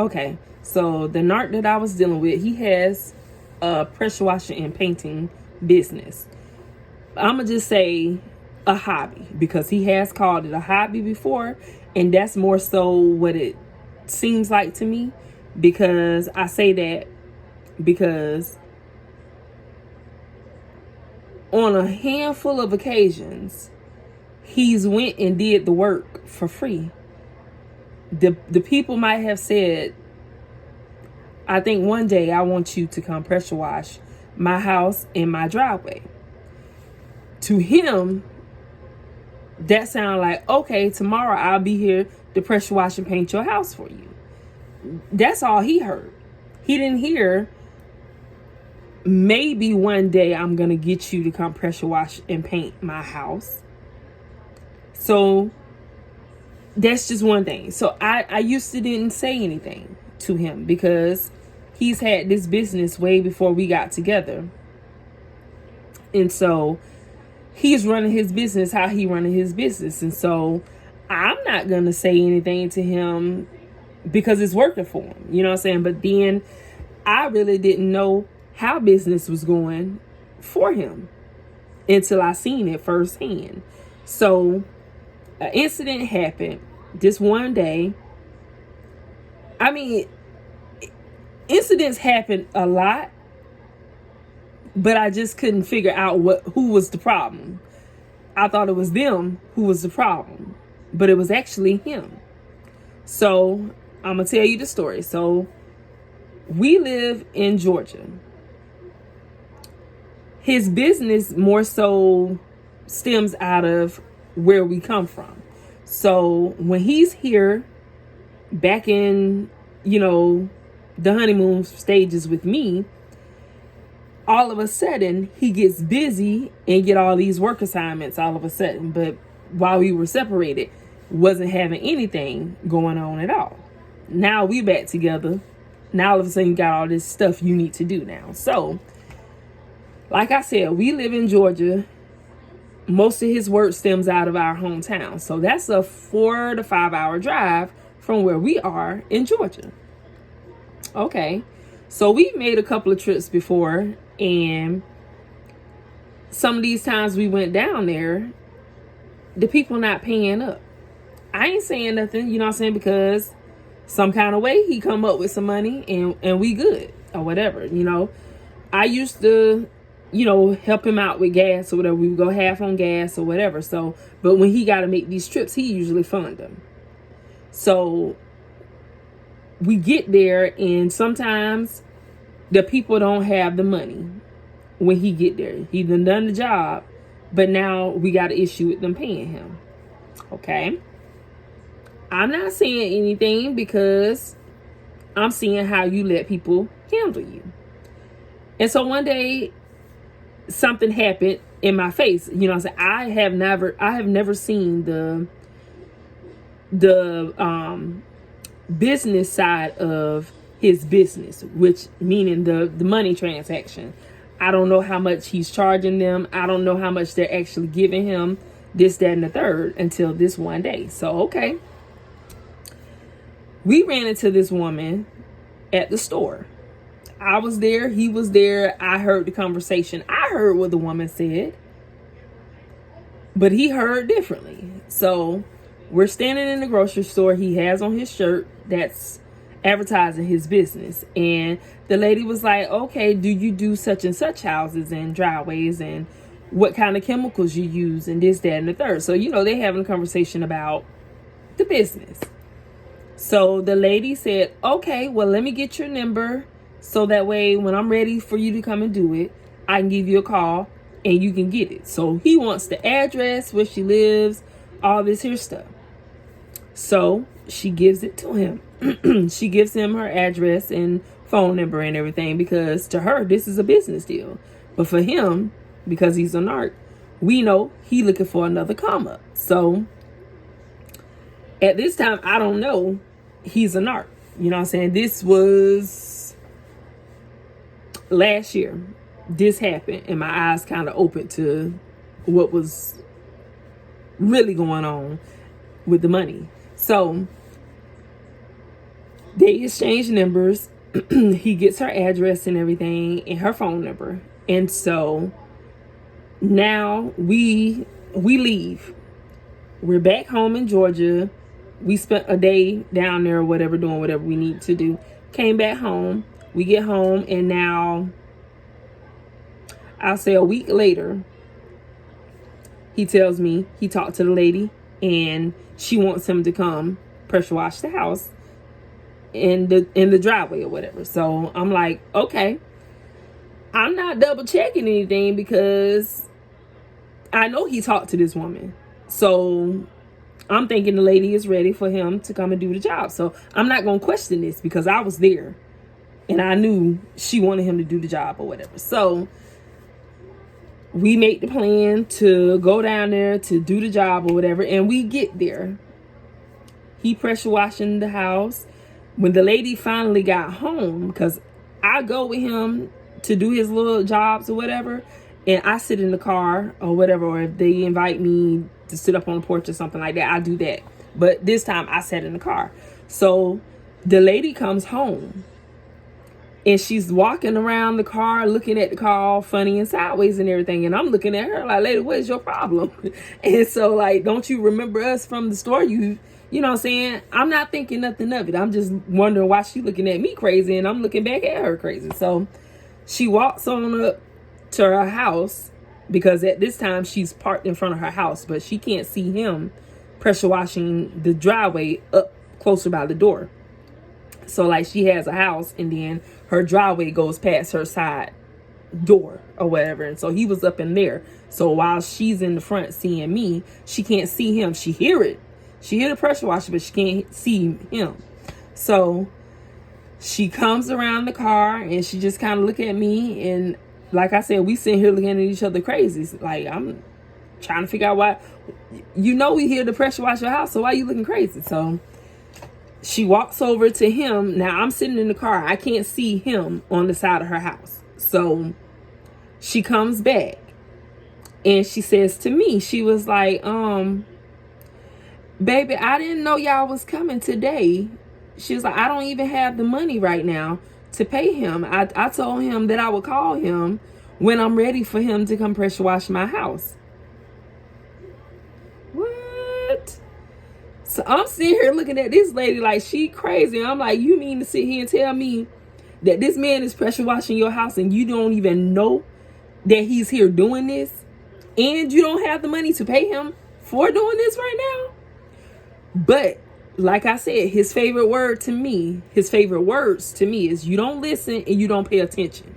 Okay, so the narc that I was dealing with, he has a pressure washing and painting business. I'm gonna just say a hobby, because he has called it a hobby before, and that's more so what it seems like to me. Because I say that because on a handful of occasions he's went and did the work for free. The people might have said, I think one day I want you to come pressure wash my house and my driveway. To him, that sounded like, okay, tomorrow I'll be here to pressure wash and paint your house for you. That's all he heard. He didn't hear, maybe one day I'm going to get you to come pressure wash and paint my house. So that's just one thing. So I used to didn't say anything to him, because he's had this business way before we got together. And so he's running his business how he running his business. And so I'm not going to say anything to him because it's working for him. You know what I'm saying? But then I really didn't know how business was going for him until I seen it firsthand. So an incident happened this one day. I mean, incidents happen a lot, but I just couldn't figure out who was the problem. I thought it was them who was the problem, but it was actually him. So I'm gonna tell you the story. So we live in Georgia. His business more so stems out of where we come from. So when he's here, back in, the honeymoon stages with me, all of a sudden he gets busy and get all these work assignments all of a sudden. But while we were separated, wasn't having anything going on at all. Now we back together. Now all of a sudden you got all this stuff you need to do now. So, like I said, we live in Georgia. Most of his work stems out of our hometown. So that's a 4 to 5 hour drive from where we are in Georgia. Okay. So we've made a couple of trips before, and some of these times we went down there, the people not paying up. I ain't saying nothing, you know what I'm saying, because some kind of way he come up with some money and we good or whatever, I used to, help him out with gas or whatever. We would go half on gas or whatever. So, but when he got to make these trips, he usually fund them. So we get there, and sometimes the people don't have the money when he get there. He done the job, but now we got an issue with them paying him. Okay. I'm not saying anything because I'm seeing how you let people handle you. And so one day something happened in my face. I have never seen the business side of his business, which meaning the money transaction. I don't know how much he's charging them. I don't know how much they're actually giving him, this, that, and the third, until this one day. So, okay. We ran into this woman at the store. I was there. He was there. I heard the conversation. I heard what the woman said, but he heard differently. So we're standing in the grocery store. He has on his shirt that's advertising his business. And the lady was like, okay, do you do such and such houses and driveways, and what kind of chemicals you use, and this, that, and the third. So, they having a conversation about the business. So the lady said, okay, well, let me get your number, so that way when I'm ready for you to come and do it, I can give you a call and you can get it. So he wants the address, where she lives, all this here stuff. So she gives it to him. She gives him her address and phone number and everything, because to her, this is a business deal. But for him, because he's a narc, we know he looking for another come up. So at this time, I don't know he's a narc. You know what I'm saying? This was last year. This happened, and my eyes kind of opened to what was really going on with the money. So They exchange numbers. He gets her address and everything and her phone number. And so now we leave. We're back home in Georgia. We spent a day down there or whatever, doing whatever we need to do. Came back home. We get home, and now I'll say a week later, he tells me he talked to the lady and she wants him to come pressure wash the house in the driveway or whatever. So I'm like, okay. I'm not double checking anything because I know he talked to this woman. So I'm thinking the lady is ready for him to come and do the job. So I'm not going to question this because I was there and I knew she wanted him to do the job or whatever. So we make the plan to go down there to do the job or whatever. And we get there. He pressure washing the house. When the lady finally got home, because I go with him to do his little jobs or whatever, and I sit in the car or whatever, or if they invite me to sit up on the porch or something like that, I do that. But this time I sat in the car. So the lady comes home and she's walking around the car, looking at the car all funny and sideways and everything. And I'm looking at her like, lady, what is your problem? And so, like, don't you remember us from the store? You know what I'm saying? I'm not thinking nothing of it. I'm just wondering why she looking at me crazy and I'm looking back at her crazy. So she walks on up to her house because at this time she's parked in front of her house, but she can't see him pressure washing the driveway up closer by the door. So like she has a house and then her driveway goes past her side door or whatever. And so he was up in there. So while she's in the front seeing me, she can't see him. She hear it. She hear the pressure washer, but she can't see him. So she comes around the car and she just kind of look at me. And like I said, we sitting here looking at each other crazy. Like, I'm trying to figure out why. You know we here to pressure wash your house, so why you looking crazy? So she walks over to him. Now I'm sitting in the car. I can't see him on the side of her house. So she comes back and she says to me, she was like, baby, I didn't know y'all was coming today. She was like, I don't even have the money right now to pay him. I told him that I would call him when I'm ready for him to come pressure wash my house. What? So I'm sitting here looking at this lady like she crazy. I'm like, you mean to sit here and tell me that this man is pressure washing your house and you don't even know that he's here doing this? And you don't have the money to pay him for doing this right now? But like I said, his favorite words to me is you don't listen and you don't pay attention.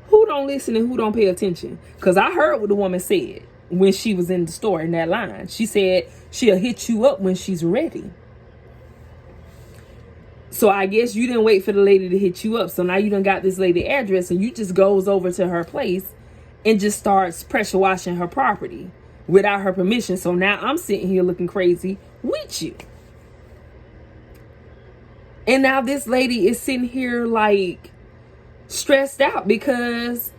Who don't listen and who don't pay attention? Because I heard what the woman said when she was in the store in that line. She said she'll hit you up when she's ready. So I guess you didn't wait for the lady to hit you up. So now you done got this lady address and you just goes over to her place and just starts pressure washing her property without her permission. So now I'm sitting here looking crazy with you. And now this lady is sitting here like stressed out because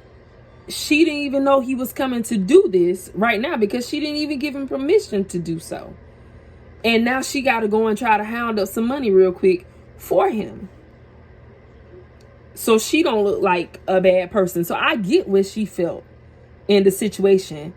she didn't even know he was coming to do this right now because she didn't even give him permission to do so. And now she got to go and try to hound up some money real quick for him. So she don't look like a bad person. So I get what she felt in the situation.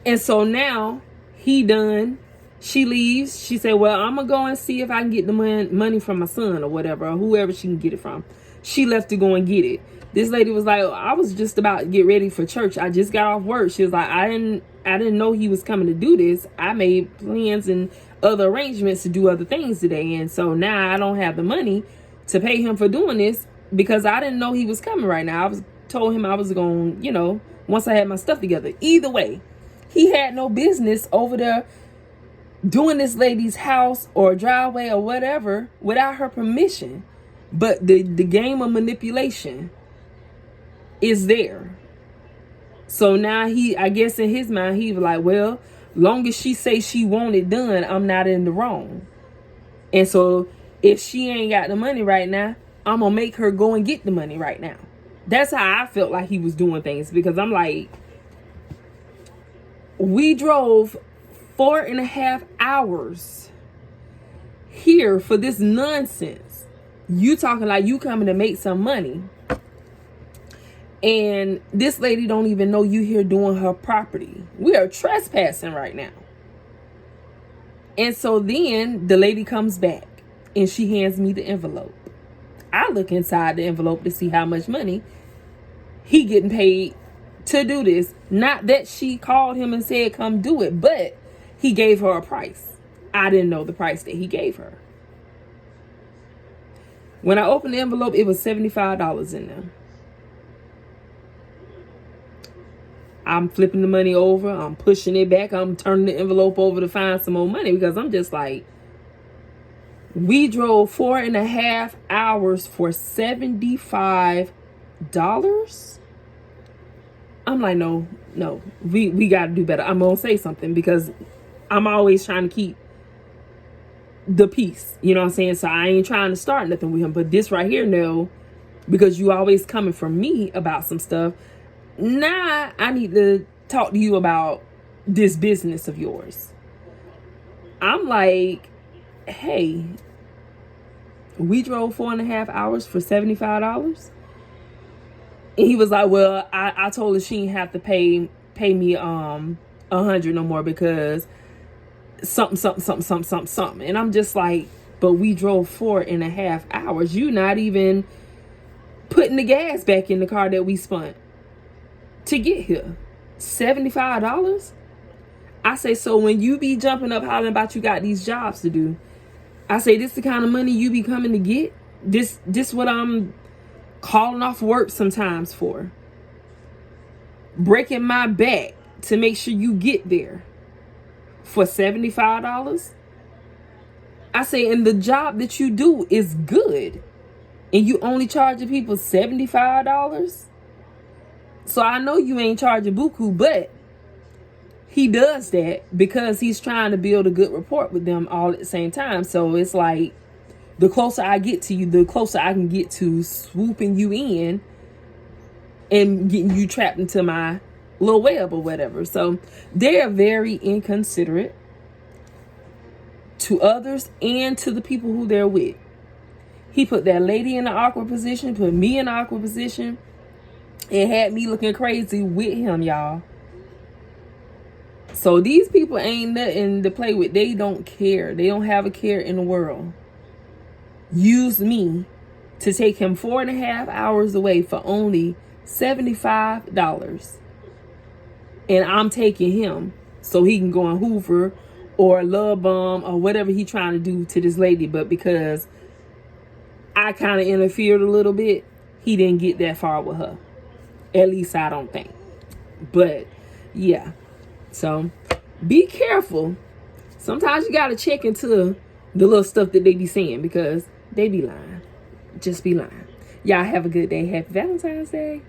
And so now he done. She leaves. She said, well, I'm going to go and see if I can get the money from my son or whatever, or whoever she can get it from. She left to go and get it. This lady was like, I was just about to get ready for church. I just got off work. She was like, I didn't know he was coming to do this. I made plans and other arrangements to do other things today. And so now I don't have the money to pay him for doing this because I didn't know he was coming right now. I told him I was going, once I had my stuff together. Either way, he had no business over there doing this lady's house or driveway or whatever without her permission. But the game of manipulation is there. So now I guess in his mind, he was like, well, long as she say she want it done, I'm not in the wrong. And so if she ain't got the money right now, I'm going to make her go and get the money right now. That's how I felt like he was doing things, because I'm like, we drove 4.5 hours. here for this nonsense. You talking like you coming to make some money. And this lady don't even know you here doing her property. We are trespassing right now. And so then the lady comes back and she hands me the envelope. I look inside the envelope to see how much money he getting paid to do this. Not that she called him and said, come do it, but he gave her a price. I didn't know the price that he gave her. When I opened the envelope, it was $75 in there. I'm flipping the money over. I'm pushing it back. I'm turning the envelope over to find some more money because I'm just like, we drove 4.5 hours for $75. I'm like, no, we got to do better. I'm going to say something because I'm always trying to keep the peace. You know what I'm saying? So I ain't trying to start nothing with him. But this right here, no, because you always coming from me about some stuff. Nah, I need to talk to you about this business of yours. I'm like, hey, we drove 4.5 hours for $75. And he was like, well, I told her she didn't have to pay me $100 no more because something. And I'm just like, but we drove 4.5 hours. You not even putting the gas back in the car that we spent to get here. $75. I say, so when you be jumping up hollering about you got these jobs to do, I say, this the kind of money you be coming to get? This what I'm calling off work sometimes for. Breaking my back to make sure you get there for $75. I say, and the job that you do is good, and you only charging people $75. So I know you ain't charging buku, but he does that because he's trying to build a good rapport with them all at the same time. So it's like, the closer I get to you, the closer I can get to swooping you in and getting you trapped into my little web or whatever. So they're very inconsiderate to others and to the people who they're with. He put that lady in an awkward position, put me in an awkward position, and had me looking crazy with him, y'all. So these people ain't nothing to play with. They don't care. They don't have a care in the world. Used me to take him 4.5 hours away for only $75. And I'm taking him so he can go on Hoover or love bomb or whatever he trying to do to this lady. But because I kind of interfered a little bit, he didn't get that far with her. At least I don't think. But yeah. So be careful. Sometimes you got to check into the little stuff that they be saying because they be lying. Just be lying. Y'all have a good day. Happy Valentine's Day.